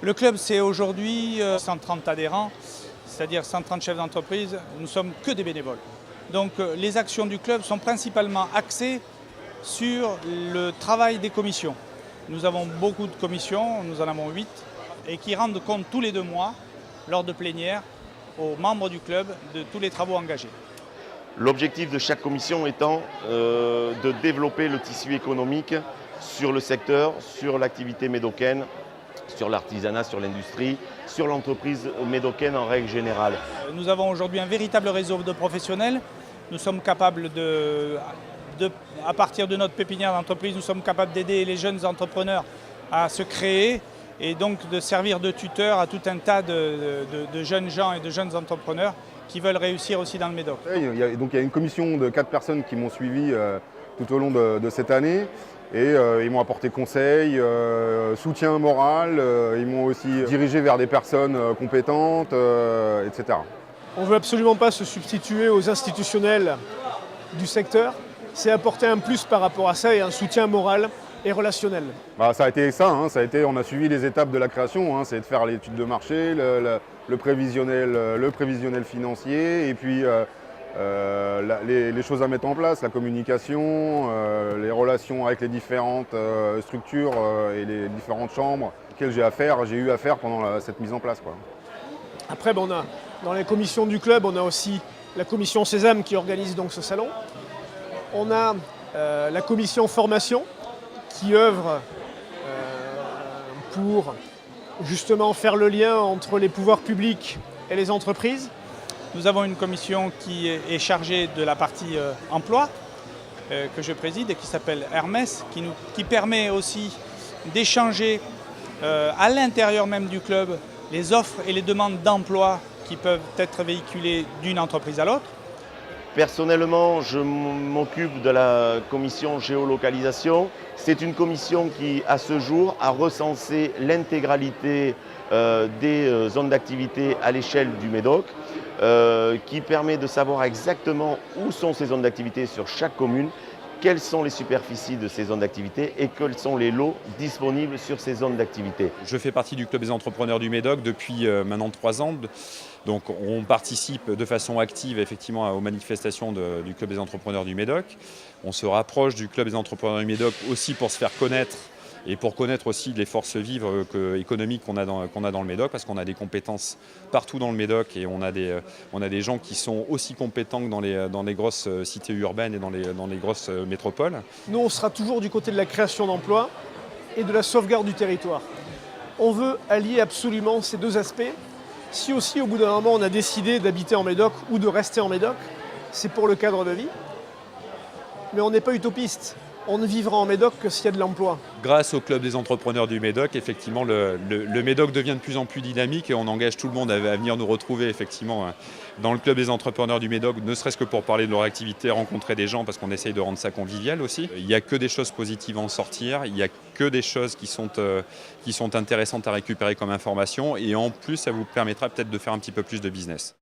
Le club, c'est aujourd'hui 130 adhérents, c'est-à-dire 130 chefs d'entreprise. Nous ne sommes que des bénévoles. Donc les actions du club sont principalement axées sur le travail des commissions. Nous avons beaucoup de commissions, nous en avons 8, et qui rendent compte tous les 2 mois, lors de plénières, aux membres du club de tous les travaux engagés. L'objectif de chaque commission étant de développer le tissu économique sur le secteur, sur l'activité médocaine, sur l'artisanat, sur l'industrie, sur l'entreprise médocaine en règle générale. Nous avons aujourd'hui un véritable réseau de professionnels. Nous sommes capables à partir de notre pépinière d'entreprise, nous sommes capables d'aider les jeunes entrepreneurs à se créer et donc de servir de tuteur à tout un tas de jeunes gens et de jeunes entrepreneurs qui veulent réussir aussi dans le Médoc. Il y a une commission de 4 personnes qui m'ont suivi tout au long de cette année et ils m'ont apporté conseil, soutien moral, ils m'ont aussi dirigé vers des personnes compétentes, etc. On ne veut absolument pas se substituer aux institutionnels du secteur, c'est apporter un plus par rapport à ça et un soutien moral et relationnel. Ça a été ça, on a suivi les étapes de la création, c'est de faire l'étude de marché, le prévisionnel financier et puis les choses à mettre en place, la communication, les relations avec les différentes structures et les différentes chambres auxquelles j'ai eu affaire pendant cette mise en place, quoi. Après, dans les commissions du club, on a aussi la commission Sésame qui organise donc ce salon. On a la commission formation qui œuvre pour justement faire le lien entre les pouvoirs publics et les entreprises. Nous avons une commission qui est chargée de la partie emploi que je préside et qui s'appelle Hermès, qui permet aussi d'échanger à l'intérieur même du club les offres et les demandes d'emploi qui peuvent être véhiculées d'une entreprise à l'autre. Personnellement, je m'occupe de la commission géolocalisation. C'est une commission qui, à ce jour, a recensé l'intégralité des zones d'activité à l'échelle du Médoc, qui permet de savoir exactement où sont ces zones d'activité sur chaque commune, quelles sont les superficies de ces zones d'activité et quels sont les lots disponibles sur ces zones d'activité. Je fais partie du Club des entrepreneurs du Médoc depuis maintenant 3 ans. Donc on participe de façon active effectivement aux manifestations du Club des entrepreneurs du Médoc. On se rapproche du Club des entrepreneurs du Médoc aussi pour se faire connaître et pour connaître aussi les forces vives économiques qu'on a dans le Médoc, parce qu'on a des compétences partout dans le Médoc et on a des gens qui sont aussi compétents que dans les grosses cités urbaines et dans les grosses métropoles. Nous, on sera toujours du côté de la création d'emplois et de la sauvegarde du territoire. On veut allier absolument ces 2 aspects. Si aussi, au bout d'un moment, on a décidé d'habiter en Médoc ou de rester en Médoc, c'est pour le cadre de vie. Mais on n'est pas utopiste. On ne vivra en Médoc que s'il y a de l'emploi. Grâce au Club des entrepreneurs du Médoc, effectivement, le Médoc devient de plus en plus dynamique et on engage tout le monde à venir nous retrouver effectivement dans le Club des entrepreneurs du Médoc, ne serait-ce que pour parler de leur activité, rencontrer des gens, parce qu'on essaye de rendre ça convivial aussi. Il n'y a que des choses positives à en sortir, il n'y a que des choses qui sont intéressantes à récupérer comme information et en plus, ça vous permettra peut-être de faire un petit peu plus de business.